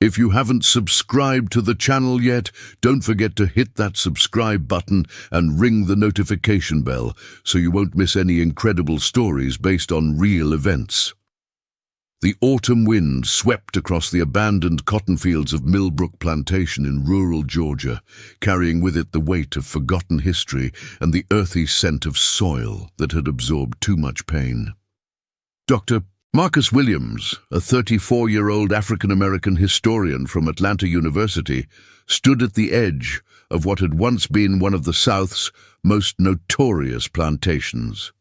If you haven't subscribed to the channel yet, don't forget to hit that subscribe button and ring the notification bell so you won't miss any incredible stories based on real events. The autumn wind swept across the abandoned cotton fields of Millbrook Plantation in rural Georgia, carrying with it the weight of forgotten history and the earthy scent of soil that had absorbed too much pain. Dr. Marcus Williams, a 34-year-old African-American historian from Atlanta University, stood at the edge of what had once been one of the South's most notorious plantations.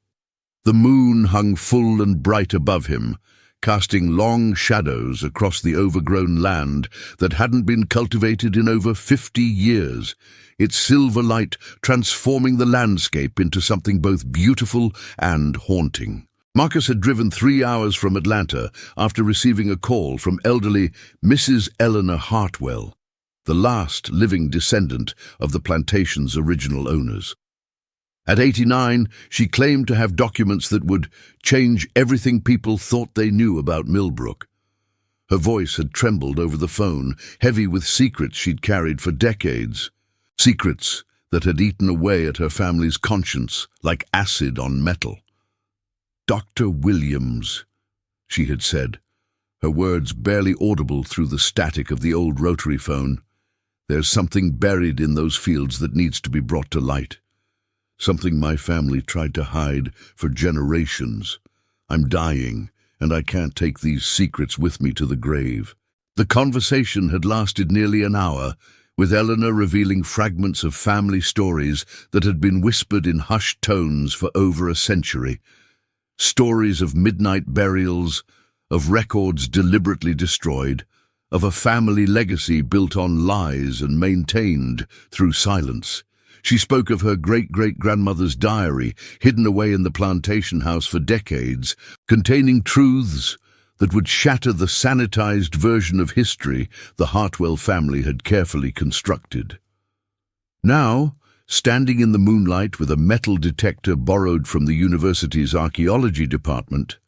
The moon hung full and bright above him, casting long shadows across the overgrown land that hadn't been cultivated in over 50 years, its silver light transforming the landscape into something both beautiful and haunting. Marcus had driven 3 hours from Atlanta after receiving a call from elderly Mrs. Eleanor Hartwell, the last living descendant of the plantation's original owners. At 89, she claimed to have documents that would change everything people thought they knew about Millbrook. Her voice had trembled over the phone, heavy with secrets she'd carried for decades, secrets that had eaten away at her family's conscience like acid on metal. "Dr. Williams," she had said, her words barely audible through the static of the old rotary phone. "There's something buried in those fields that needs to be brought to light. Something my family tried to hide for generations. I'm dying, and I can't take these secrets with me to the grave." The conversation had lasted nearly an hour, with Eleanor revealing fragments of family stories that had been whispered in hushed tones for over a century. Stories of midnight burials, of records deliberately destroyed, of a family legacy built on lies and maintained through silence. She spoke of her great-great-grandmother's diary, hidden away in the plantation house for decades, containing truths that would shatter the sanitized version of history the Hartwell family had carefully constructed. Now, standing in the moonlight with a metal detector borrowed from the university's archaeology department,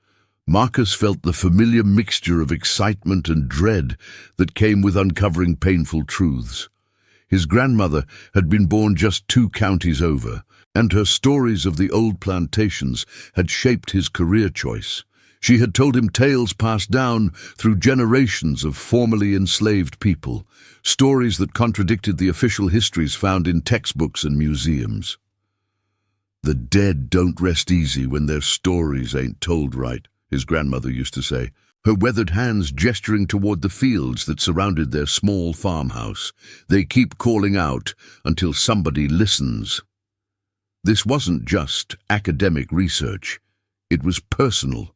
Marcus felt the familiar mixture of excitement and dread that came with uncovering painful truths. His grandmother had been born just 2 counties over, and her stories of the old plantations had shaped his career choice. She had told him tales passed down through generations of formerly enslaved people, stories that contradicted the official histories found in textbooks and museums. "The dead don't rest easy when their stories ain't told right," his grandmother used to say, her weathered hands gesturing toward the fields that surrounded their small farmhouse. "They keep calling out until somebody listens." This wasn't just academic research. It was personal,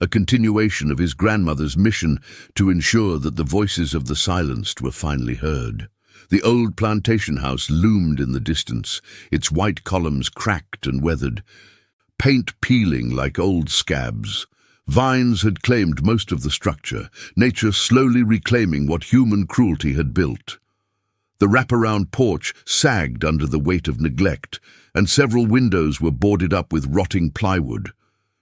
a continuation of his grandmother's mission to ensure that the voices of the silenced were finally heard. The old plantation house loomed in the distance, its white columns cracked and weathered, paint peeling like old scabs. Vines had claimed most of the structure, nature slowly reclaiming what human cruelty had built. The wraparound porch sagged under the weight of neglect, and several windows were boarded up with rotting plywood.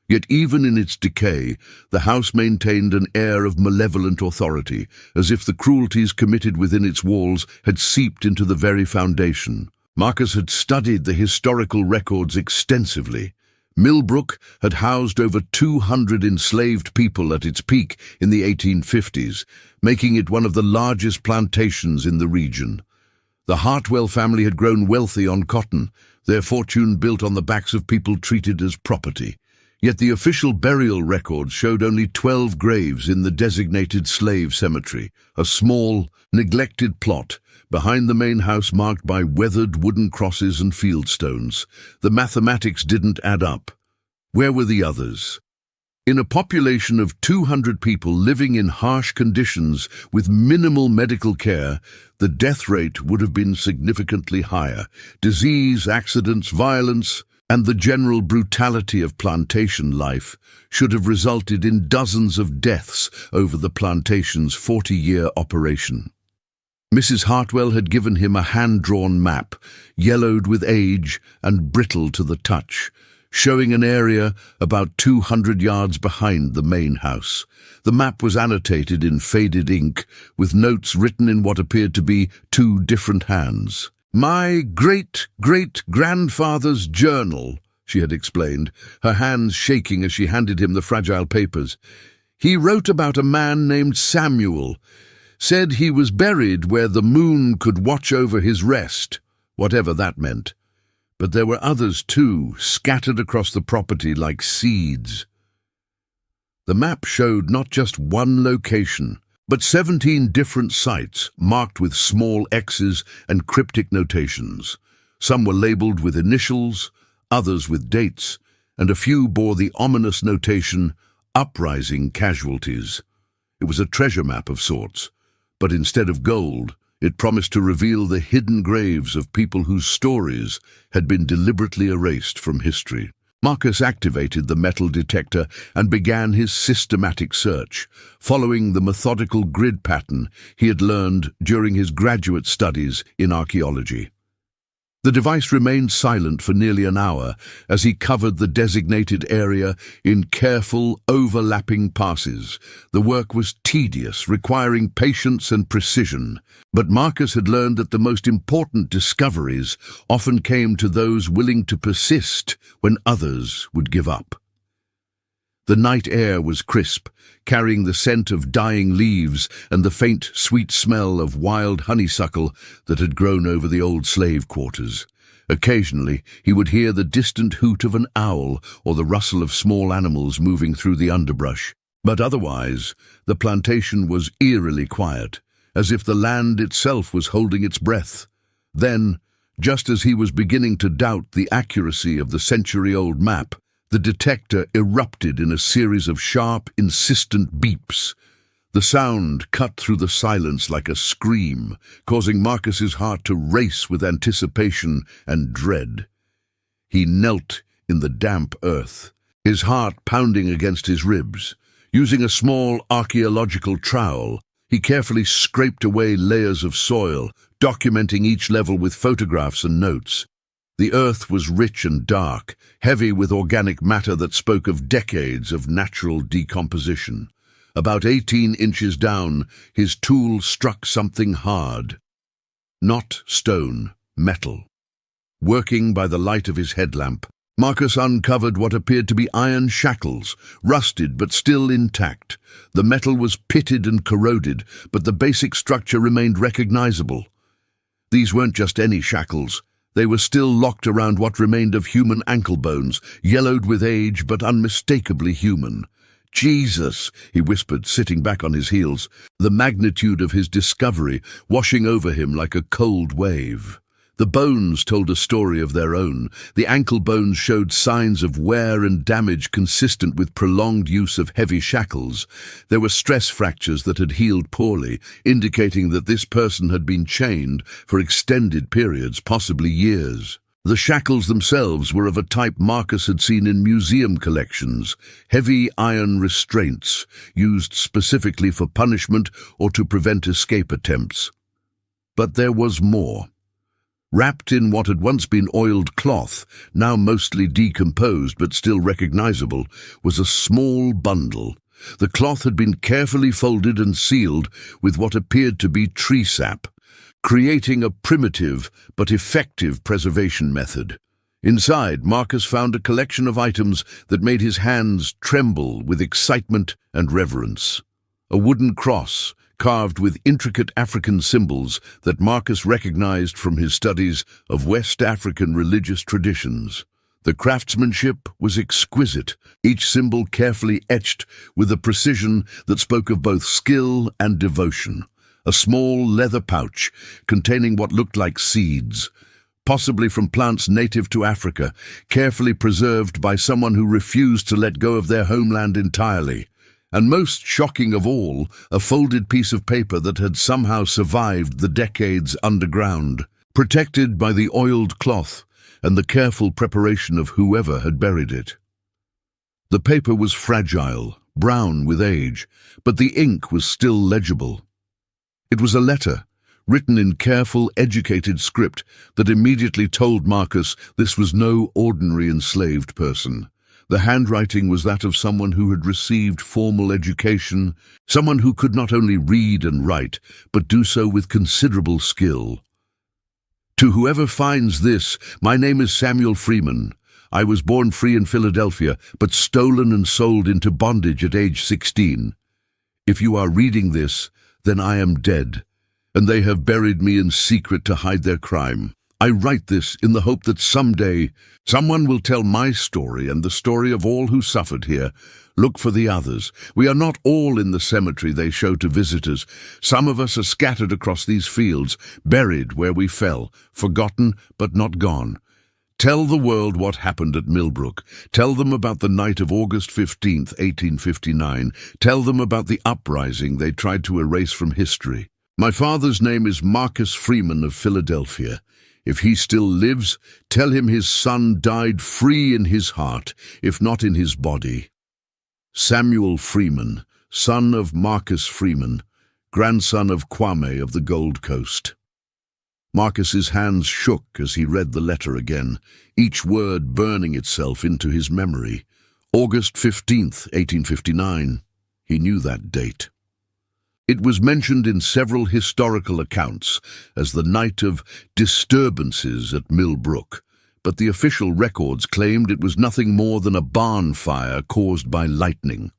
Yet even in its decay, the house maintained an air of malevolent authority, as if the cruelties committed within its walls had seeped into the very foundation. Marcus had studied the historical records extensively. Millbrook had housed over 200 enslaved people at its peak in the 1850s, making it one of the largest plantations in the region. The Hartwell family had grown wealthy on cotton, their fortune built on the backs of people treated as property. Yet the official burial records showed only 12 graves in the designated slave cemetery, a small, neglected plot behind the main house marked by weathered wooden crosses and fieldstones. The mathematics didn't add up. Where were the others? In a population of 200 people living in harsh conditions with minimal medical care, the death rate would have been significantly higher. Disease, accidents, violence, and the general brutality of plantation life should have resulted in dozens of deaths over the plantation's 40-year operation. Mrs. Hartwell had given him a hand-drawn map, yellowed with age and brittle to the touch, showing an area about 200 yards behind the main house. The map was annotated in faded ink, with notes written in what appeared to be two different hands. "My great-great-grandfather's journal," she had explained, her hands shaking as she handed him the fragile papers. "He wrote about a man named Samuel, said he was buried where the moon could watch over his rest, whatever that meant. But there were others too, scattered across the property like seeds." The map showed not just one location, but 17 different sites marked with small X's and cryptic notations. Some were labeled with initials, others with dates, and a few bore the ominous notation, "Uprising Casualties." It was a treasure map of sorts, but instead of gold, it promised to reveal the hidden graves of people whose stories had been deliberately erased from history. Marcus activated the metal detector and began his systematic search, following the methodical grid pattern he had learned during his graduate studies in archaeology. The device remained silent for nearly an hour as he covered the designated area in careful, overlapping passes. The work was tedious, requiring patience and precision, but Marcus had learned that the most important discoveries often came to those willing to persist when others would give up. The night air was crisp, carrying the scent of dying leaves and the faint, sweet smell of wild honeysuckle that had grown over the old slave quarters. Occasionally, he would hear the distant hoot of an owl or the rustle of small animals moving through the underbrush. But otherwise, the plantation was eerily quiet, as if the land itself was holding its breath. Then, just as he was beginning to doubt the accuracy of the century-old map, the detector erupted in a series of sharp, insistent beeps. The sound cut through the silence like a scream, causing Marcus's heart to race with anticipation and dread. He knelt in the damp earth, his heart pounding against his ribs. Using a small archaeological trowel, he carefully scraped away layers of soil, documenting each level with photographs and notes. The earth was rich and dark, heavy with organic matter that spoke of decades of natural decomposition. About 18 inches down, his tool struck something hard. Not stone, metal. Working by the light of his headlamp, Marcus uncovered what appeared to be iron shackles, rusted but still intact. The metal was pitted and corroded, but the basic structure remained recognizable. These weren't just any shackles. They were still locked around what remained of human ankle bones, yellowed with age but unmistakably human. "Jesus," he whispered, sitting back on his heels, the magnitude of his discovery washing over him like a cold wave. The bones told a story of their own. The ankle bones showed signs of wear and damage consistent with prolonged use of heavy shackles. There were stress fractures that had healed poorly, indicating that this person had been chained for extended periods, possibly years. The shackles themselves were of a type Marcus had seen in museum collections, heavy iron restraints, used specifically for punishment or to prevent escape attempts. But there was more. Wrapped in what had once been oiled cloth, now mostly decomposed but still recognizable, was a small bundle. The cloth had been carefully folded and sealed with what appeared to be tree sap, creating a primitive but effective preservation method. Inside, Marcus found a collection of items that made his hands tremble with excitement and reverence. A wooden cross, carved with intricate African symbols that Marcus recognized from his studies of West African religious traditions. The craftsmanship was exquisite, each symbol carefully etched with a precision that spoke of both skill and devotion. A small leather pouch containing what looked like seeds, possibly from plants native to Africa, carefully preserved by someone who refused to let go of their homeland entirely. And most shocking of all, a folded piece of paper that had somehow survived the decades underground, protected by the oiled cloth and the careful preparation of whoever had buried it. The paper was fragile, brown with age, but the ink was still legible. It was a letter, written in careful, educated script that immediately told Marcus this was no ordinary enslaved person. The handwriting was that of someone who had received formal education, someone who could not only read and write, but do so with considerable skill. To whoever finds this, my name is Samuel Freeman. I was born free in Philadelphia, but stolen and sold into bondage at age 16. If you are reading this, then I am dead, and they have buried me in secret to hide their crime. I write this in the hope that someday someone will tell my story and the story of all who suffered here. Look for the others. We are not all in the cemetery they show to visitors. Some of us are scattered across these fields, buried where we fell, forgotten but not gone. Tell the world what happened at Millbrook. Tell them about the night of August 15th, 1859. Tell them about the uprising they tried to erase from history. My father's name is Marcus Freeman of Philadelphia. If he still lives, tell him his son died free in his heart, if not in his body. Samuel Freeman, son of Marcus Freeman, grandson of Kwame of the Gold Coast. Marcus's hands shook as he read the letter again, each word burning itself into his memory. August 15th, 1859. He knew that date. It was mentioned in several historical accounts as the night of disturbances at Millbrook, but the official records claimed it was nothing more than a barn fire caused by lightning.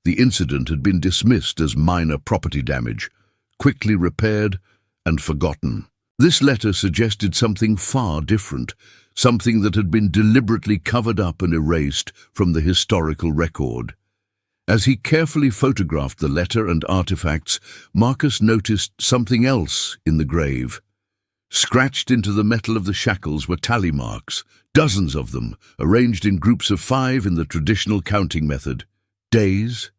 The incident had been dismissed as minor property damage, quickly repaired and forgotten. This letter suggested something far different, something that had been deliberately covered up and erased from the historical record. As he carefully photographed the letter and artifacts, Marcus noticed something else in the grave. Scratched into the metal of the shackles were tally marks, dozens of them, arranged in groups of 5 in the traditional counting method. Days,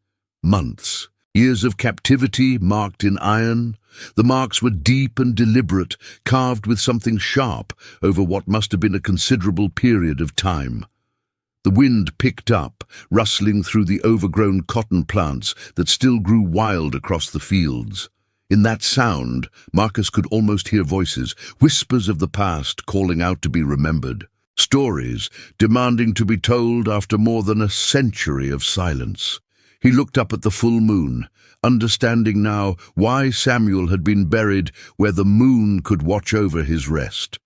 months, years of captivity marked in iron. The marks were deep and deliberate, carved with something sharp over what must have been a considerable period of time. The wind picked up, rustling through the overgrown cotton plants that still grew wild across the fields. In that sound, Marcus could almost hear voices, whispers of the past calling out to be remembered, stories demanding to be told after more than a century of silence. He looked up at the full moon, understanding now why Samuel had been buried where the moon could watch over his rest.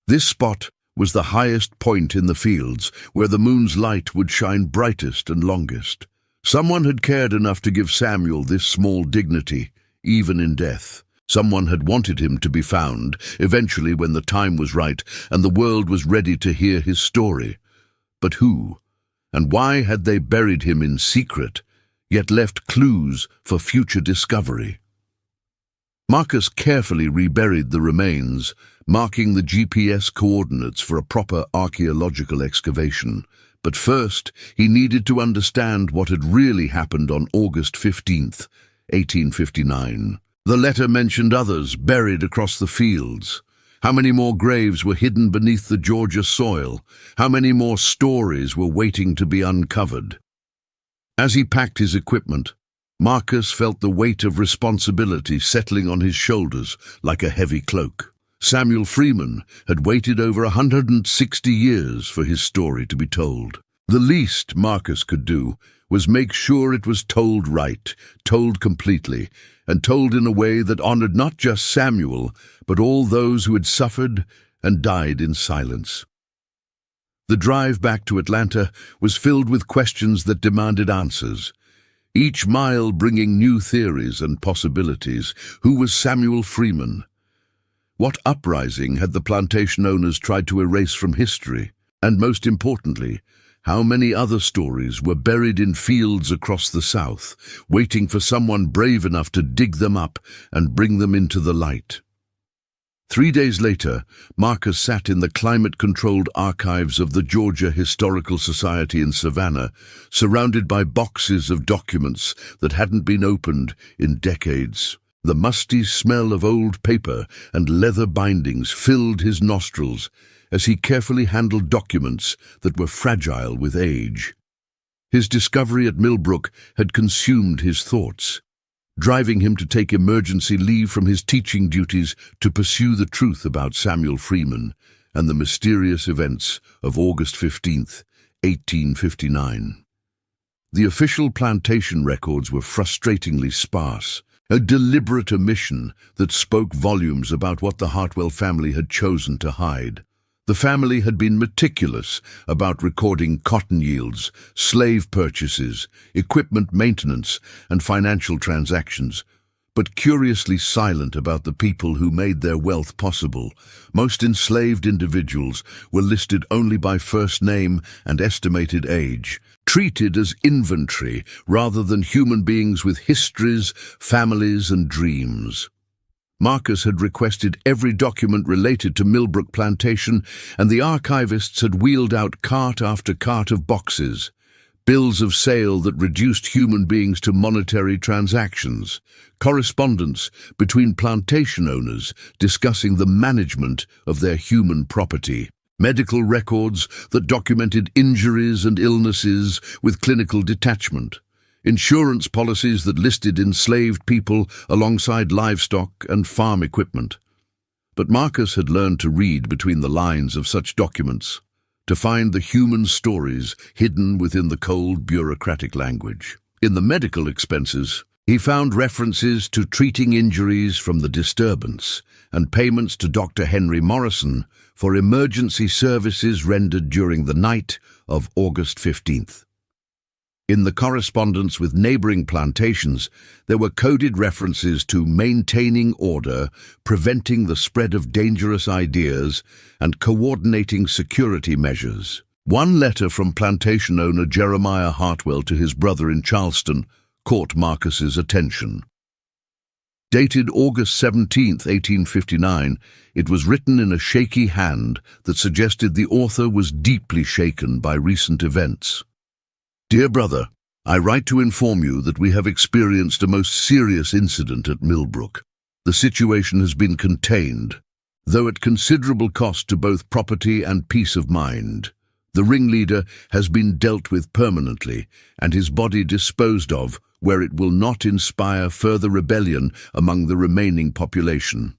This spot was the highest point in the fields, where the moon's light would shine brightest and longest. Someone had cared enough to give Samuel this small dignity, even in death. Someone had wanted him to be found, eventually when the time was right and the world was ready to hear his story. But who? And why had they buried him in secret, yet left clues for future discovery? Marcus carefully reburied the remains, marking the GPS coordinates for a proper archaeological excavation. But first, he needed to understand what had really happened on August 15th, 1859. The letter mentioned others buried across the fields. How many more graves were hidden beneath the Georgia soil? How many more stories were waiting to be uncovered? As he packed his equipment, Marcus felt the weight of responsibility settling on his shoulders like a heavy cloak. Samuel Freeman had waited over 160 years for his story to be told. The least Marcus could do was make sure it was told right, told completely, and told in a way that honored not just Samuel, but all those who had suffered and died in silence. The drive back to Atlanta was filled with questions that demanded answers. Each mile bringing new theories and possibilities. Who was Samuel Freeman? What uprising had the plantation owners tried to erase from history? And most importantly, how many other stories were buried in fields across the South, waiting for someone brave enough to dig them up and bring them into the light? 3 days later, Marcus sat in the climate-controlled archives of the Georgia Historical Society in Savannah, surrounded by boxes of documents that hadn't been opened in decades. The musty smell of old paper and leather bindings filled his nostrils as he carefully handled documents that were fragile with age. His discovery at Millbrook had consumed his thoughts. driving him to take emergency leave from his teaching duties to pursue the truth about Samuel Freeman and the mysterious events of August 15th, 1859. The official plantation records were frustratingly sparse, a deliberate omission that spoke volumes about what the Hartwell family had chosen to hide. The family had been meticulous about recording cotton yields, slave purchases, equipment maintenance, and financial transactions, but curiously silent about the people who made their wealth possible. Most enslaved individuals were listed only by first name and estimated age, treated as inventory rather than human beings with histories, families, and dreams. Marcus had requested every document related to Millbrook Plantation, and the archivists had wheeled out cart after cart of boxes, bills of sale that reduced human beings to monetary transactions, correspondence between plantation owners discussing the management of their human property, medical records that documented injuries and illnesses with clinical detachment, insurance policies that listed enslaved people alongside livestock and farm equipment. But Marcus had learned to read between the lines of such documents, to find the human stories hidden within the cold bureaucratic language. In the medical expenses, he found references to treating injuries from the disturbance and payments to Dr. Henry Morrison for emergency services rendered during the night of August 15th. In the correspondence with neighboring plantations, there were coded references to maintaining order, preventing the spread of dangerous ideas, and coordinating security measures. One letter from plantation owner Jeremiah Hartwell to his brother in Charleston caught Marcus's attention. Dated August 17, 1859, it was written in a shaky hand that suggested the author was deeply shaken by recent events. Dear brother, I write to inform you that we have experienced a most serious incident at Millbrook. The situation has been contained, though at considerable cost to both property and peace of mind. The ringleader has been dealt with permanently, and his body disposed of where it will not inspire further rebellion among the remaining population.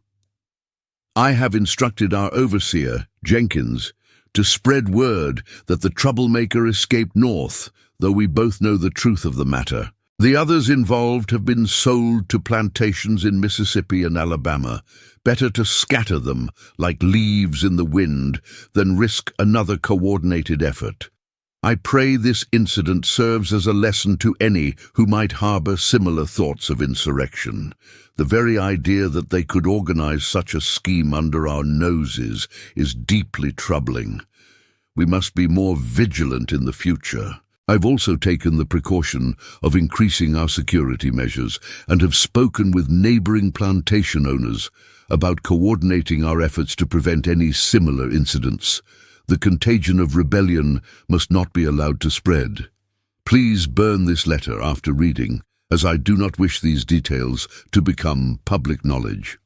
I have instructed our overseer, Jenkins, to spread word that the troublemaker escaped north, though we both know the truth of the matter. The others involved have been sold to plantations in Mississippi and Alabama. Better to scatter them like leaves in the wind than risk another coordinated effort. I pray this incident serves as a lesson to any who might harbor similar thoughts of insurrection. The very idea that they could organize such a scheme under our noses is deeply troubling. We must be more vigilant in the future. I've also taken the precaution of increasing our security measures and have spoken with neighboring plantation owners about coordinating our efforts to prevent any similar incidents. The contagion of rebellion must not be allowed to spread. Please burn this letter after reading, as I do not wish these details to become public knowledge.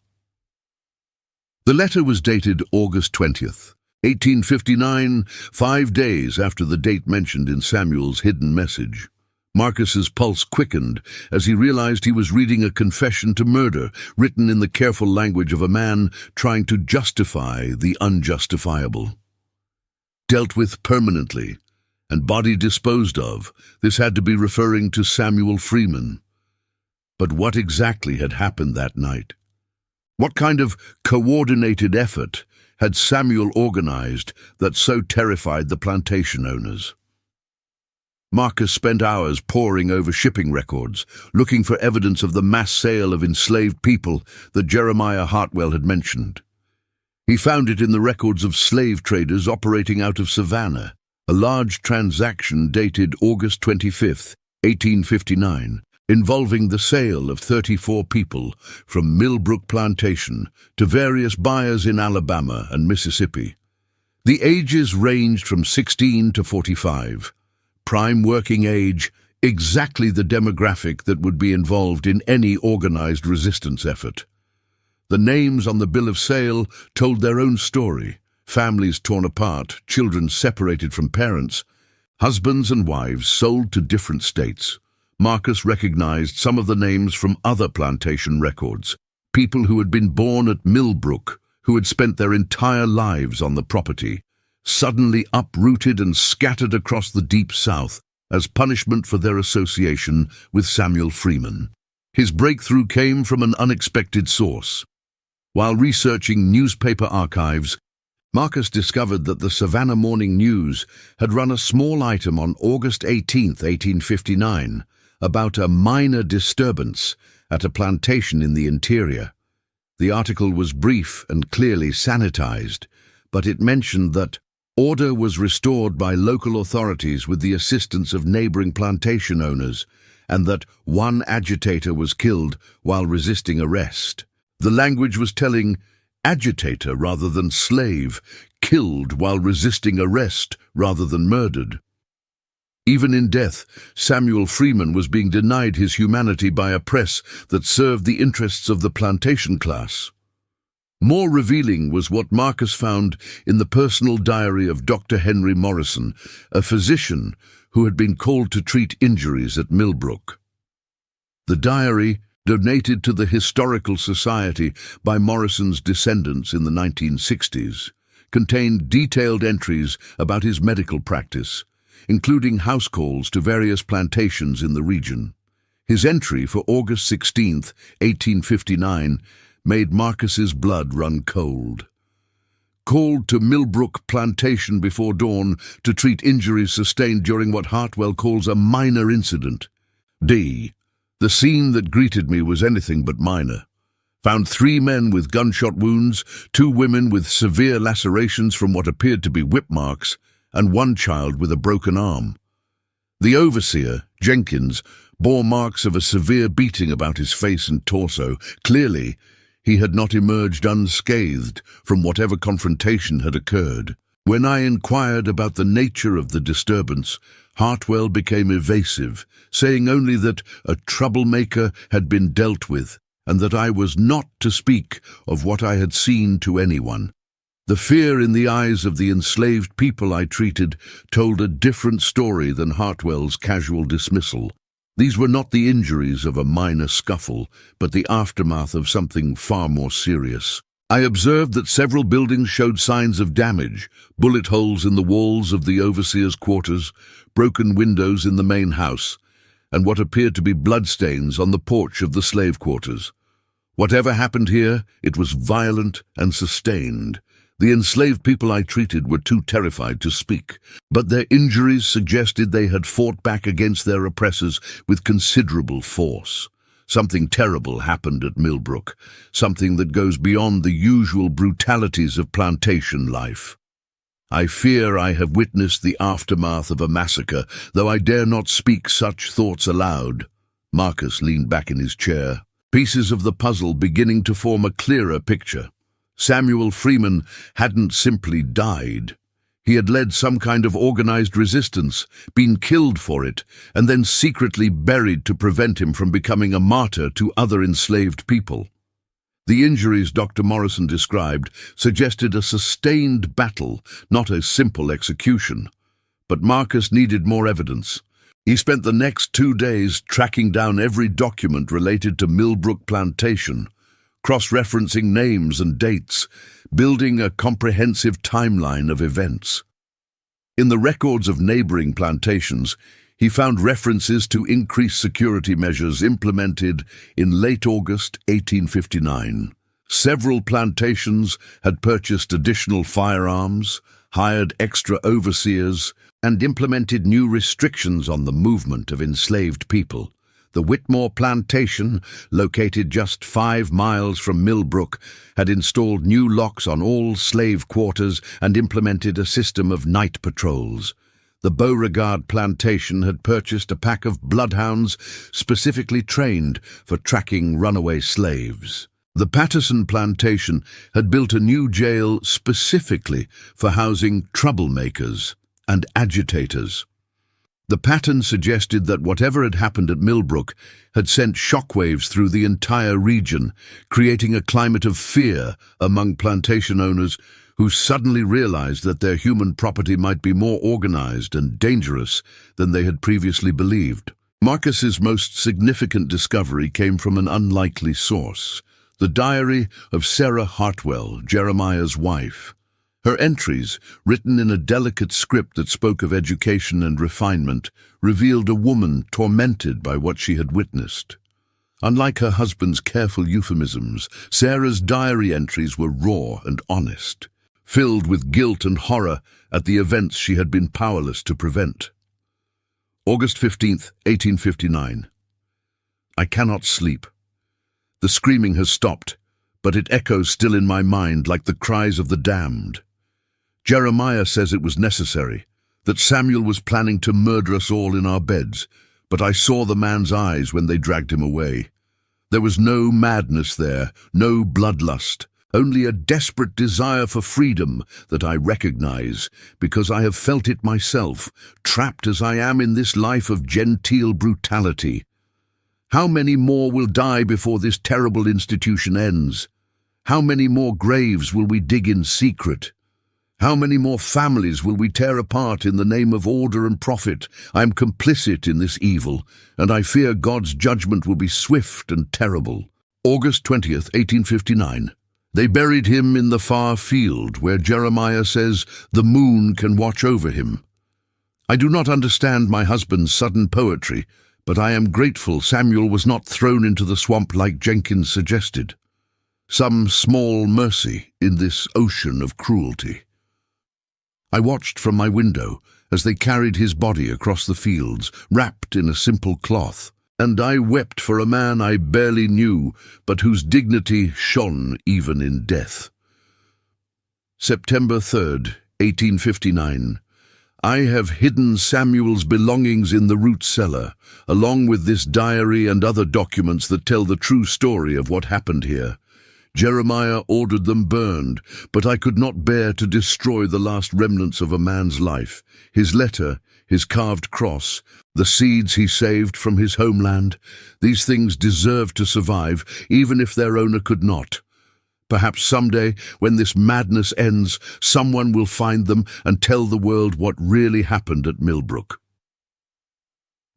The letter was dated August 20th. 1859, 5 days after the date mentioned in Samuel's hidden message. Marcus's pulse quickened as he realized he was reading a confession to murder written in the careful language of a man trying to justify the unjustifiable. Dealt with permanently and body disposed of, this had to be referring to Samuel Freeman. But what exactly had happened that night? What kind of coordinated effort had Samuel organized that so terrified the plantation owners? Marcus spent hours poring over shipping records, looking for evidence of the mass sale of enslaved people that Jeremiah Hartwell had mentioned. He found it in the records of slave traders operating out of Savannah, a large transaction dated August 25th, 1859, involving the sale of 34 people from Millbrook Plantation to various buyers in Alabama and Mississippi. The ages ranged from 16 to 45, prime working age, exactly the demographic that would be involved in any organized resistance effort. The names on the bill of sale told their own story: families torn apart, children separated from parents, husbands and wives sold to different states. Marcus recognized some of the names from other plantation records, people who had been born at Millbrook, who had spent their entire lives on the property, suddenly uprooted and scattered across the deep South as punishment for their association with Samuel Freeman. His breakthrough came from an unexpected source. While researching newspaper archives, Marcus discovered that the Savannah Morning News had run a small item on August 18, 1859, about a minor disturbance at a plantation in the interior. The article was brief and clearly sanitized, but it mentioned that order was restored by local authorities with the assistance of neighboring plantation owners, and that one agitator was killed while resisting arrest. The language was telling: agitator rather than slave, killed while resisting arrest rather than murdered. Even in death, Samuel Freeman was being denied his humanity by a press that served the interests of the plantation class. More revealing was what Marcus found in the personal diary of Dr. Henry Morrison, a physician who had been called to treat injuries at Millbrook. The diary, donated to the Historical Society by Morrison's descendants in the 1960s, contained detailed entries about his medical practice, including house calls to various plantations in the region. His entry for August 16, 1859, made Marcus's blood run cold. Called to Millbrook Plantation before dawn to treat injuries sustained during what Hartwell calls a minor incident. D. The scene that greeted me was anything but minor. Found 3 men with gunshot wounds, 2 women with severe lacerations from what appeared to be whip marks, and 1 child with a broken arm. The overseer, Jenkins, bore marks of a severe beating about his face and torso. Clearly, he had not emerged unscathed from whatever confrontation had occurred. When I inquired about the nature of the disturbance, Hartwell became evasive, saying only that a troublemaker had been dealt with, and that I was not to speak of what I had seen to anyone. The fear in the eyes of the enslaved people I treated told a different story than Hartwell's casual dismissal. These were not the injuries of a minor scuffle, but the aftermath of something far more serious. I observed that several buildings showed signs of damage: bullet holes in the walls of the overseer's quarters, broken windows in the main house, and what appeared to be bloodstains on the porch of the slave quarters. Whatever happened here, it was violent and sustained. The enslaved people I treated were too terrified to speak, but their injuries suggested they had fought back against their oppressors with considerable force. Something terrible happened at Millbrook, something that goes beyond the usual brutalities of plantation life. I fear I have witnessed the aftermath of a massacre, though I dare not speak such thoughts aloud. Marcus leaned back in his chair, pieces of the puzzle beginning to form a clearer picture. Samuel Freeman hadn't simply died. He had led some kind of organized resistance, been killed for it, and then secretly buried to prevent him from becoming a martyr to other enslaved people. The injuries Dr. Morrison described suggested a sustained battle, not a simple execution. But Marcus needed more evidence. He spent the next 2 days tracking down every document related to Millbrook Plantation, cross-referencing names and dates, building a comprehensive timeline of events. In the records of neighboring plantations, he found references to increased security measures implemented in late August 1859. Several plantations had purchased additional firearms, hired extra overseers, and implemented new restrictions on the movement of enslaved people. The Whitmore Plantation, located just 5 miles from Millbrook, had installed new locks on all slave quarters and implemented a system of night patrols. The Beauregard Plantation had purchased a pack of bloodhounds specifically trained for tracking runaway slaves. The Patterson Plantation had built a new jail specifically for housing troublemakers and agitators. The pattern suggested that whatever had happened at Millbrook had sent shockwaves through the entire region, creating a climate of fear among plantation owners who suddenly realized that their human property might be more organized and dangerous than they had previously believed. Marcus's most significant discovery came from an unlikely source: the diary of Sarah Hartwell, Jeremiah's wife. Her entries, written in a delicate script that spoke of education and refinement, revealed a woman tormented by what she had witnessed. Unlike her husband's careful euphemisms, Sarah's diary entries were raw and honest, filled with guilt and horror at the events she had been powerless to prevent. August 15th, 1859. I cannot sleep. The screaming has stopped, but it echoes still in my mind like the cries of the damned. Jeremiah says it was necessary, that Samuel was planning to murder us all in our beds, but I saw the man's eyes when they dragged him away. There was no madness there, no bloodlust, only a desperate desire for freedom that I recognize, because I have felt it myself, trapped as I am in this life of genteel brutality. How many more will die before this terrible institution ends? How many more graves will we dig in secret? How many more families will we tear apart in the name of order and profit? I am complicit in this evil, and I fear God's judgment will be swift and terrible. August 20th, 1859. They buried him in the far field, where Jeremiah says the moon can watch over him. I do not understand my husband's sudden poetry, but I am grateful Samuel was not thrown into the swamp like Jenkins suggested. Some small mercy in this ocean of cruelty. I watched from my window as they carried his body across the fields, wrapped in a simple cloth, and I wept for a man I barely knew, but whose dignity shone even in death. September 3rd, 1859. I have hidden Samuel's belongings in the root cellar, along with this diary and other documents that tell the true story of what happened here. Jeremiah ordered them burned, but I could not bear to destroy the last remnants of a man's life, his letter, his carved cross, the seeds he saved from his homeland. These things deserve to survive, even if their owner could not. Perhaps someday, when this madness ends, someone will find them and tell the world what really happened at Millbrook.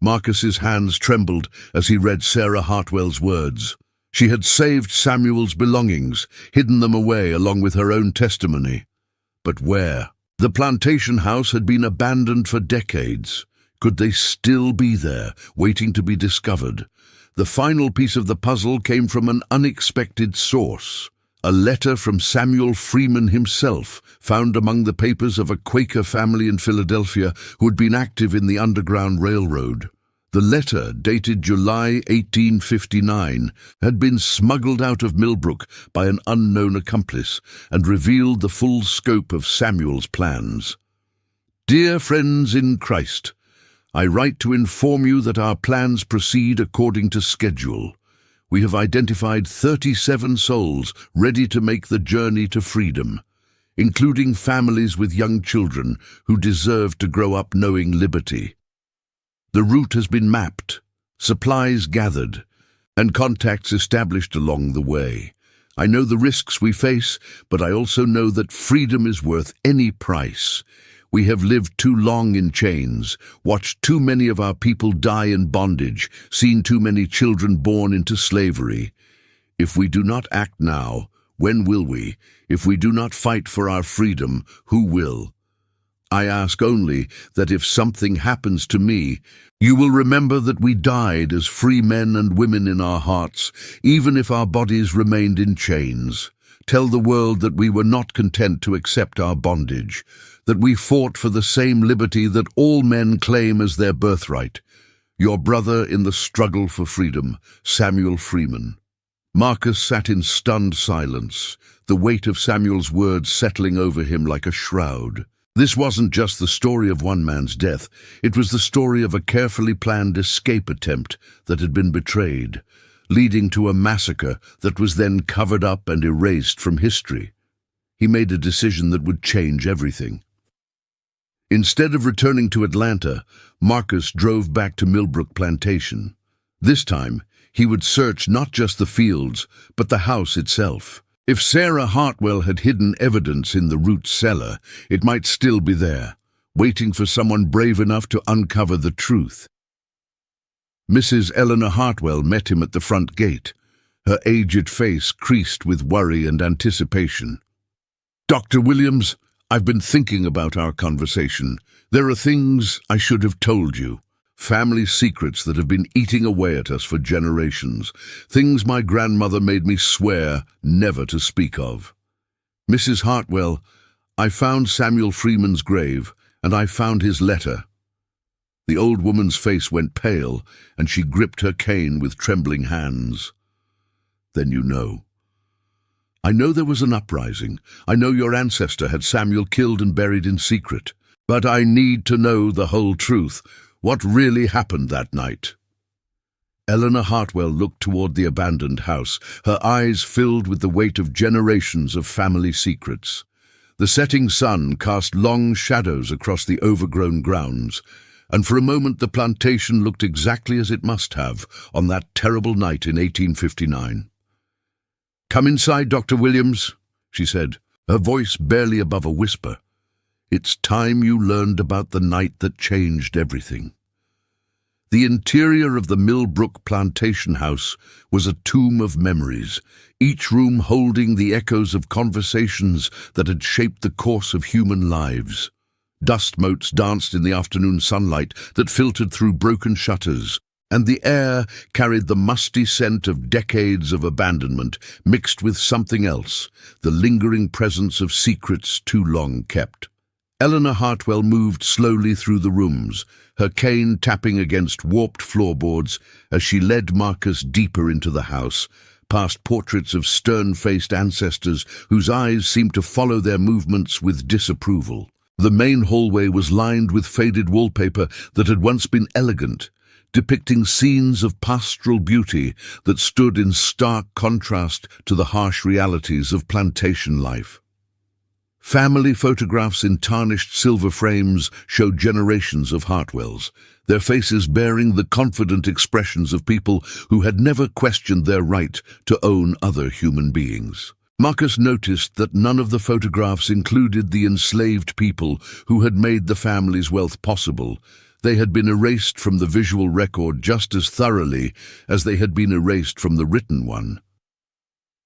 Marcus's hands trembled as he read Sarah Hartwell's words. She had saved Samuel's belongings, hidden them away along with her own testimony. But where? The plantation house had been abandoned for decades. Could they still be there, waiting to be discovered? The final piece of the puzzle came from an unexpected source. A letter from Samuel Freeman himself, found among the papers of a Quaker family in Philadelphia who had been active in the Underground Railroad. The letter, dated July 1859, had been smuggled out of Millbrook by an unknown accomplice and revealed the full scope of Samuel's plans. Dear friends in Christ, I write to inform you that our plans proceed according to schedule. We have identified 37 souls ready to make the journey to freedom, including families with young children who deserve to grow up knowing liberty. The route has been mapped, supplies gathered, and contacts established along the way. I know the risks we face, but I also know that freedom is worth any price. We have lived too long in chains, watched too many of our people die in bondage, seen too many children born into slavery. If we do not act now, when will we? If we do not fight for our freedom, who will? I ask only that if something happens to me, you will remember that we died as free men and women in our hearts, even if our bodies remained in chains. Tell the world that we were not content to accept our bondage, that we fought for the same liberty that all men claim as their birthright. Your brother in the struggle for freedom, Samuel Freeman. Marcus sat in stunned silence, the weight of Samuel's words settling over him like a shroud. This wasn't just the story of one man's death, it was the story of a carefully planned escape attempt that had been betrayed, leading to a massacre that was then covered up and erased from history. He made a decision that would change everything. Instead of returning to Atlanta, Marcus drove back to Millbrook Plantation. This time, he would search not just the fields, but the house itself. If Sarah Hartwell had hidden evidence in the root cellar, it might still be there, waiting for someone brave enough to uncover the truth. Mrs. Eleanor Hartwell met him at the front gate, her aged face creased with worry and anticipation. "Dr. Williams, I've been thinking about our conversation. There are things I should have told you. Family secrets that have been eating away at us for generations. Things my grandmother made me swear never to speak of. Mrs. Hartwell, I found Samuel Freeman's grave, and I found his letter." The old woman's face went pale, and she gripped her cane with trembling hands. "Then you know." "I know there was an uprising. I know your ancestor had Samuel killed and buried in secret. But I need to know the whole truth. What really happened that night?" Eleanor Hartwell looked toward the abandoned house, her eyes filled with the weight of generations of family secrets. The setting sun cast long shadows across the overgrown grounds, and for a moment the plantation looked exactly as it must have on that terrible night in 1859. "Come inside, Dr. Williams," she said, her voice barely above a whisper. "It's time you learned about the night that changed everything." The interior of the Millbrook plantation house was a tomb of memories, each room holding the echoes of conversations that had shaped the course of human lives. Dust motes danced in the afternoon sunlight that filtered through broken shutters, and the air carried the musty scent of decades of abandonment mixed with something else, the lingering presence of secrets too long kept. Eleanor Hartwell moved slowly through the rooms, her cane tapping against warped floorboards as she led Marcus deeper into the house, past portraits of stern-faced ancestors whose eyes seemed to follow their movements with disapproval. The main hallway was lined with faded wallpaper that had once been elegant, depicting scenes of pastoral beauty that stood in stark contrast to the harsh realities of plantation life. Family photographs in tarnished silver frames showed generations of Hartwells, their faces bearing the confident expressions of people who had never questioned their right to own other human beings. Marcus noticed that none of the photographs included the enslaved people who had made the family's wealth possible. They had been erased from the visual record just as thoroughly as they had been erased from the written one.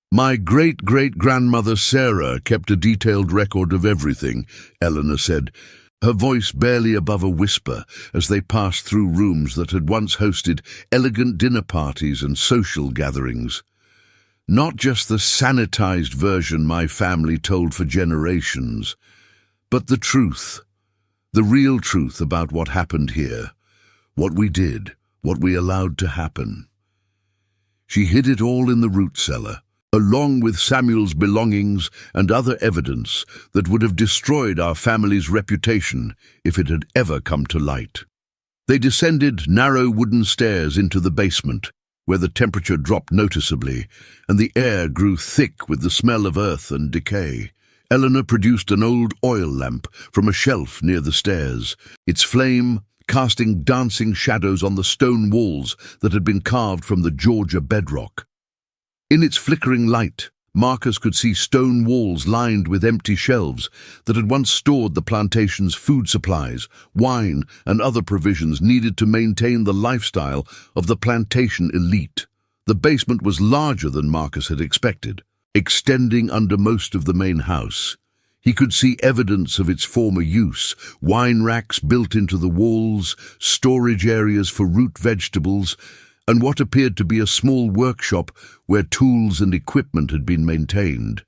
"My great-great-grandmother Sarah kept a detailed record of everything," Eleanor said, her voice barely above a whisper as they passed through rooms that had once hosted elegant dinner parties and social gatherings. "Not just the sanitized version my family told for generations, but the truth, the real truth about what happened here, what we did, what we allowed to happen. She hid it all in the root cellar, along with Samuel's belongings and other evidence that would have destroyed our family's reputation if it had ever come to light." They descended narrow wooden stairs into the basement, where the temperature dropped noticeably, and the air grew thick with the smell of earth and decay. Eleanor produced an old oil lamp from a shelf near the stairs, its flame casting dancing shadows on the stone walls that had been carved from the Georgia bedrock. In its flickering light, Marcus could see stone walls lined with empty shelves that had once stored the plantation's food supplies, wine, and other provisions needed to maintain the lifestyle of the plantation elite. The basement was larger than Marcus had expected, extending under most of the main house. He could see evidence of its former use: wine racks built into the walls, storage areas for root vegetables, and what appeared to be a small workshop where tools and equipment had been maintained.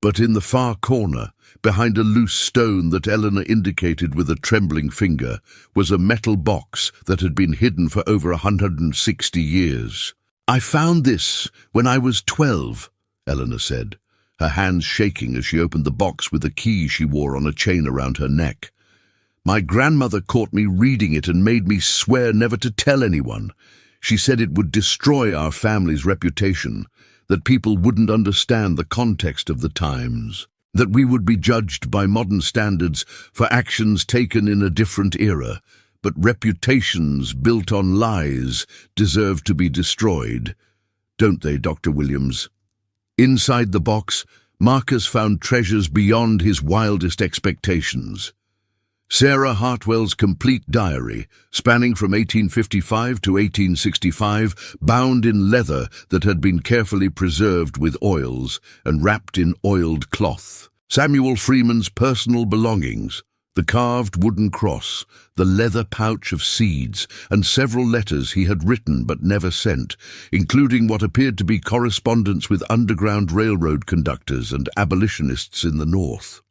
But in the far corner, behind a loose stone that Eleanor indicated with a trembling finger, was a metal box that had been hidden for over 160 years. "I found this when I was 12, Eleanor said, her hands shaking as she opened the box with a key she wore on a chain around her neck. "My grandmother caught me reading it and made me swear never to tell anyone. She said it would destroy our family's reputation, that people wouldn't understand the context of the times, that we would be judged by modern standards for actions taken in a different era, but reputations built on lies deserve to be destroyed. Don't they, Dr. Williams?" Inside the box, Marcus found treasures beyond his wildest expectations. Sarah Hartwell's complete diary, spanning from 1855 to 1865, bound in leather that had been carefully preserved with oils and wrapped in oiled cloth. Samuel Freeman's personal belongings, the carved wooden cross, the leather pouch of seeds, and several letters he had written but never sent, including what appeared to be correspondence with Underground Railroad conductors and abolitionists in the North.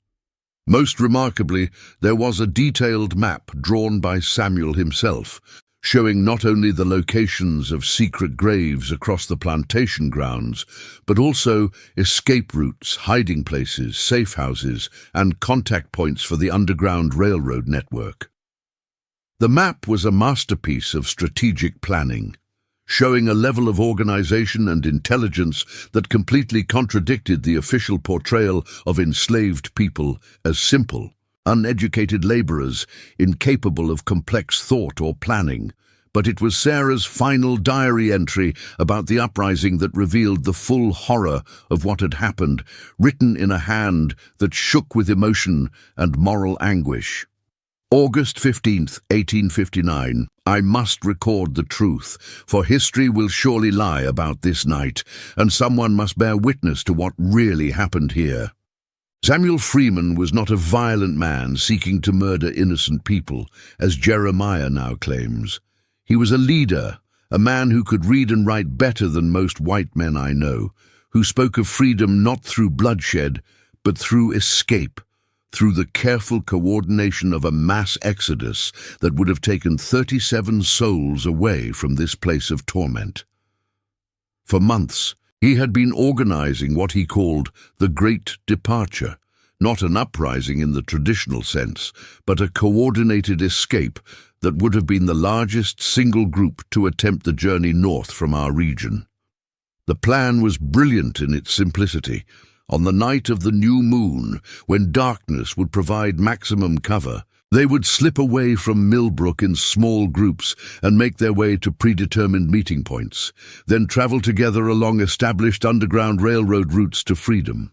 Most remarkably, there was a detailed map drawn by Samuel himself, showing not only the locations of secret graves across the plantation grounds, but also escape routes, hiding places, safe houses, and contact points for the Underground Railroad network. The map was a masterpiece of strategic planning, showing a level of organization and intelligence that completely contradicted the official portrayal of enslaved people as simple, uneducated laborers, incapable of complex thought or planning. But it was Sarah's final diary entry about the uprising that revealed the full horror of what had happened, written in a hand that shook with emotion and moral anguish. August 15th, 1859. I must record the truth, for history will surely lie about this night, and someone must bear witness to what really happened here. Samuel Freeman was not a violent man seeking to murder innocent people, as Jeremiah now claims. He was a leader, a man who could read and write better than most white men I know, who spoke of freedom not through bloodshed, but through escape, through the careful coordination of a mass exodus that would have taken 37 souls away from this place of torment. For months, he had been organizing what he called the Great Departure, not an uprising in the traditional sense, but a coordinated escape that would have been the largest single group to attempt the journey north from our region. The plan was brilliant in its simplicity. On the night of the new moon, when darkness would provide maximum cover, they would slip away from Millbrook in small groups and make their way to predetermined meeting points, then travel together along established Underground Railroad routes to freedom.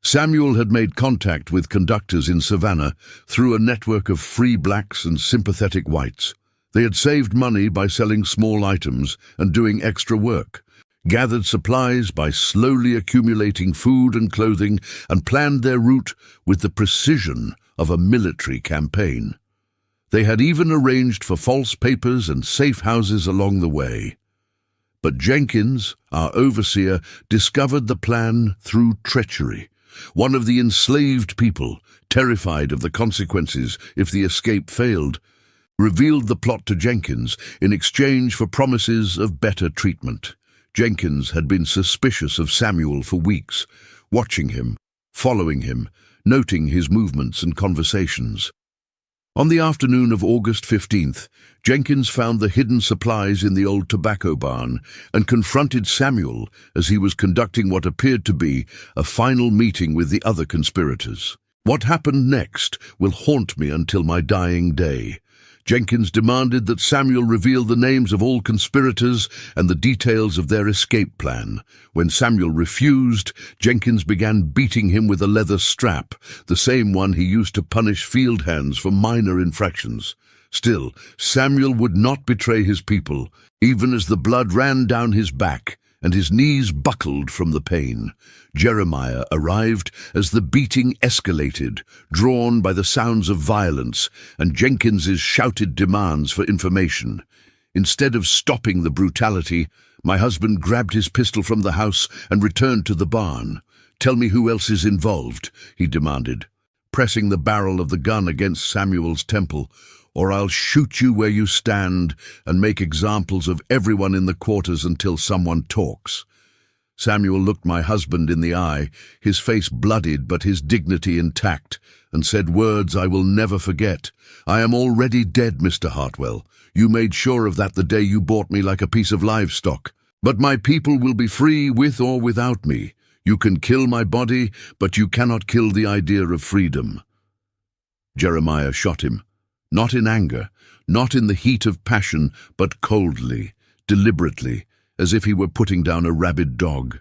Samuel had made contact with conductors in Savannah through a network of free blacks and sympathetic whites. They had saved money by selling small items and doing extra work, gathered supplies by slowly accumulating food and clothing, and planned their route with the precision of a military campaign. They had even arranged for false papers and safe houses along the way. But Jenkins, our overseer, discovered the plan through treachery. One of the enslaved people, terrified of the consequences if the escape failed, revealed the plot to Jenkins in exchange for promises of better treatment. Jenkins had been suspicious of Samuel for weeks, watching him, following him, noting his movements and conversations. On the afternoon of August 15th, Jenkins found the hidden supplies in the old tobacco barn and confronted Samuel as he was conducting what appeared to be a final meeting with the other conspirators. What happened next will haunt me until my dying day. Jenkins demanded that Samuel reveal the names of all conspirators and the details of their escape plan. When Samuel refused, Jenkins began beating him with a leather strap, the same one he used to punish field hands for minor infractions. Still, Samuel would not betray his people, even as the blood ran down his back and his knees buckled from the pain. Jeremiah arrived as the beating escalated, drawn by the sounds of violence and Jenkins's shouted demands for information. Instead of stopping the brutality, my husband grabbed his pistol from the house and returned to the barn. "Tell me who else is involved," he demanded, pressing the barrel of the gun against Samuel's temple, "or I'll shoot you where you stand and make examples of everyone in the quarters until someone talks." Samuel looked my husband in the eye, his face bloodied but his dignity intact, and said words I will never forget. "I am already dead, Mr. Hartwell. You made sure of that the day you bought me like a piece of livestock. But my people will be free with or without me. You can kill my body, but you cannot kill the idea of freedom." Jeremiah shot him. Not in anger, not in the heat of passion, but coldly, deliberately, as if he were putting down a rabid dog.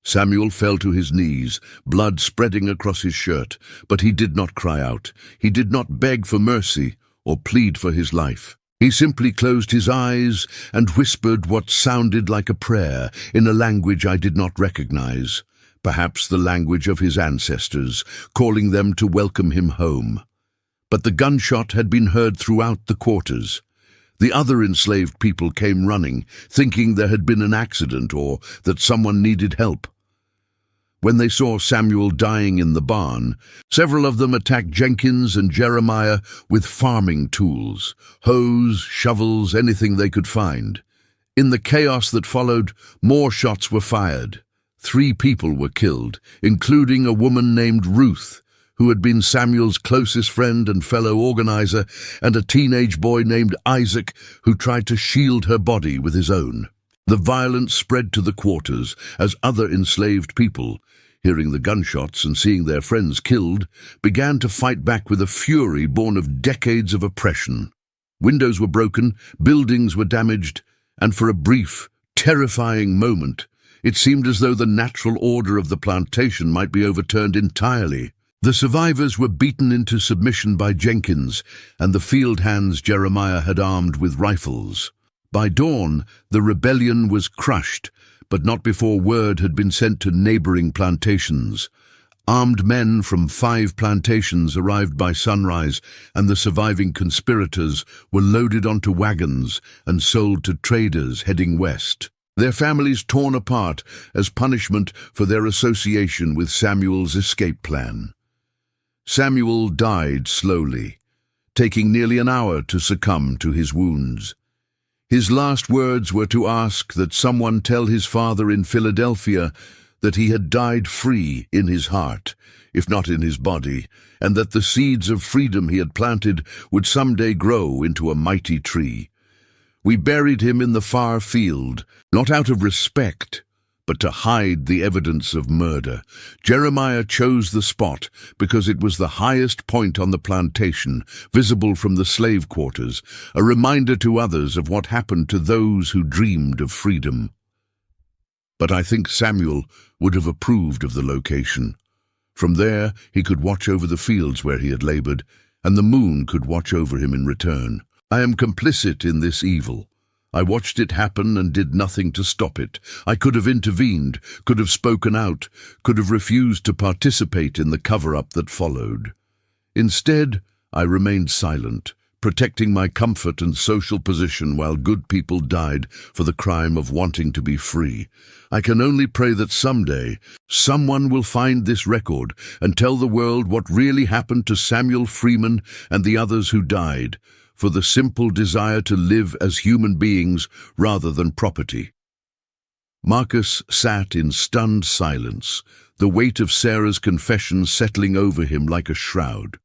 Samuel fell to his knees, blood spreading across his shirt, but he did not cry out. He did not beg for mercy or plead for his life. He simply closed his eyes and whispered what sounded like a prayer in a language I did not recognize, perhaps the language of his ancestors, calling them to welcome him home. But the gunshot had been heard throughout the quarters. The other enslaved people came running, thinking there had been an accident or that someone needed help. When they saw Samuel dying in the barn, several of them attacked Jenkins and Jeremiah with farming tools, hoes, shovels, anything they could find. In the chaos that followed, more shots were fired. 3 people were killed, including a woman named Ruth, who had been Samuel's closest friend and fellow organizer, and a teenage boy named Isaac, who tried to shield her body with his own. The violence spread to the quarters as other enslaved people, hearing the gunshots and seeing their friends killed, began to fight back with a fury born of decades of oppression. Windows were broken, buildings were damaged, and for a brief, terrifying moment, it seemed as though the natural order of the plantation might be overturned entirely. The survivors were beaten into submission by Jenkins and the field hands Jeremiah had armed with rifles. By dawn, the rebellion was crushed, but not before word had been sent to neighboring plantations. Armed men from 5 plantations arrived by sunrise, and the surviving conspirators were loaded onto wagons and sold to traders heading west. Their families torn apart as punishment for their association with Samuel's escape plan. Samuel died slowly, taking nearly an hour to succumb to his wounds. His last words were to ask that someone tell his father in Philadelphia that he had died free in his heart, if not in his body, and that the seeds of freedom he had planted would someday grow into a mighty tree. We buried him in the far field, not out of respect, but to hide the evidence of murder. Jeremiah chose the spot because it was the highest point on the plantation, visible from the slave quarters, a reminder to others of what happened to those who dreamed of freedom. But I think Samuel would have approved of the location. From there, he could watch over the fields where he had labored, and the moon could watch over him in return. I am complicit in this evil. I watched it happen and did nothing to stop it. I could have intervened, could have spoken out, could have refused to participate in the cover-up that followed. Instead, I remained silent, protecting my comfort and social position while good people died for the crime of wanting to be free. I can only pray that someday someone will find this record and tell the world what really happened to Samuel Freeman and the others who died, for the simple desire to live as human beings rather than property. Marcus sat in stunned silence, the weight of Sarah's confession settling over him like a shroud.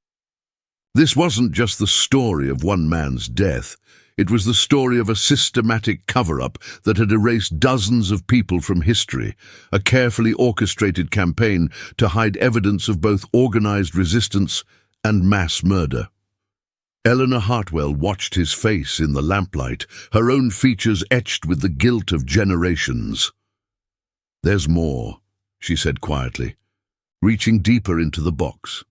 This wasn't just the story of one man's death. It was the story of a systematic cover-up that had erased dozens of people from history, a carefully orchestrated campaign to hide evidence of both organized resistance and mass murder. Eleanor Hartwell watched his face in the lamplight, her own features etched with the guilt of generations. "There's more," she said quietly, reaching deeper into the box.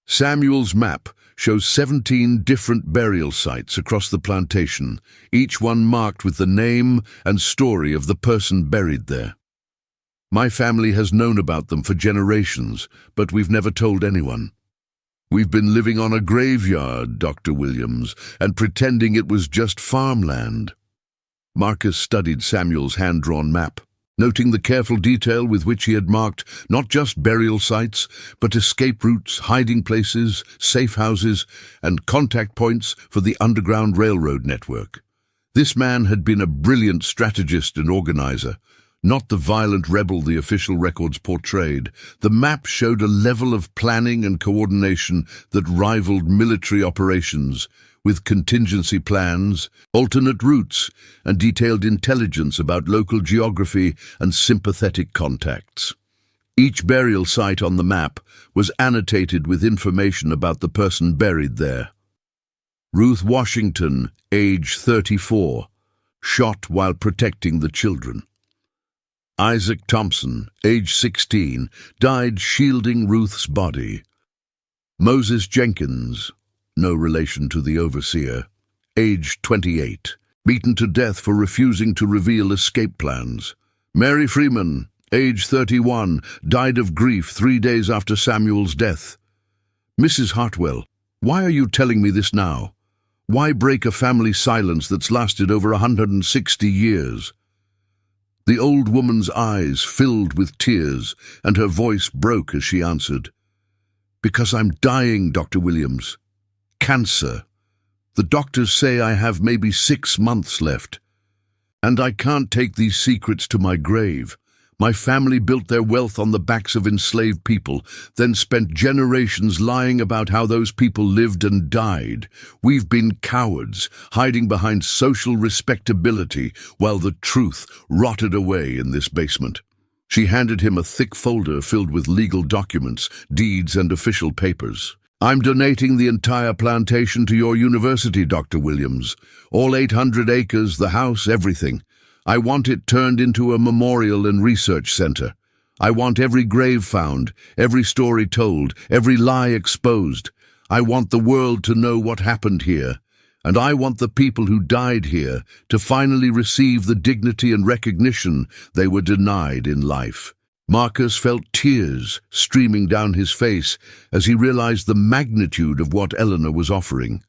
Samuel's map shows 17 different burial sites across the plantation, each one marked with the name and story of the person buried there. My family has known about them for generations, but we've never told anyone. We've been living on a graveyard, Dr. Williams, and pretending it was just farmland. Marcus studied Samuel's hand-drawn map, noting the careful detail with which he had marked not just burial sites, but escape routes, hiding places, safe houses, and contact points for the Underground Railroad network. This man had been a brilliant strategist and organizer, not the violent rebel the official records portrayed. The map showed a level of planning and coordination that rivaled military operations, with contingency plans, alternate routes, and detailed intelligence about local geography and sympathetic contacts. Each burial site on the map was annotated with information about the person buried there. Ruth Washington, age 34, shot while protecting the children. Isaac Thompson, age 16, died shielding Ruth's body. Moses Jenkins, no relation to the overseer, age 28, beaten to death for refusing to reveal escape plans. Mary Freeman, age 31, died of grief 3 days after Samuel's death. Mrs. Hartwell, why are you telling me this now? Why break a family silence that's lasted over 160 years? The old woman's eyes filled with tears, and her voice broke as she answered, "Because I'm dying, Dr. Williams. Cancer. The doctors say I have maybe 6 months left. And I can't take these secrets to my grave. My family built their wealth on the backs of enslaved people, then spent generations lying about how those people lived and died. We've been cowards, hiding behind social respectability, while the truth rotted away in this basement." She handed him a thick folder filled with legal documents, deeds, and official papers. "I'm donating the entire plantation to your university, Dr. Williams. All 800 acres, the house, everything. I want it turned into a memorial and research center. I want every grave found, every story told, every lie exposed. I want the world to know what happened here. And I want the people who died here to finally receive the dignity and recognition they were denied in life." Marcus felt tears streaming down his face as he realized the magnitude of what Eleanor was offering.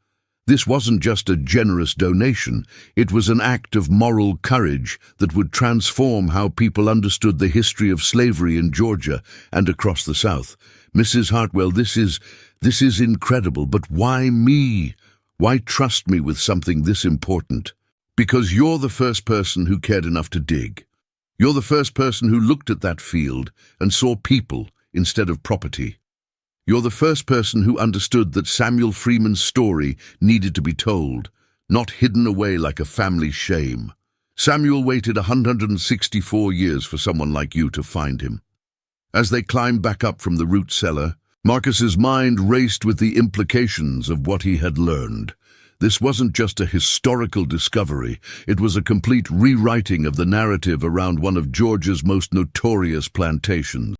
This wasn't just a generous donation, it was an act of moral courage that would transform how people understood the history of slavery in Georgia and across the South. "Mrs. Hartwell, this is incredible, but why me? Why trust me with something this important?" "Because you're the first person who cared enough to dig. You're the first person who looked at that field and saw people instead of property. You're the first person who understood that Samuel Freeman's story needed to be told, not hidden away like a family shame. Samuel waited 164 years for someone like you to find him." As they climbed back up from the root cellar, Marcus's mind raced with the implications of what he had learned. This wasn't just a historical discovery, it was a complete rewriting of the narrative around one of Georgia's most notorious plantations.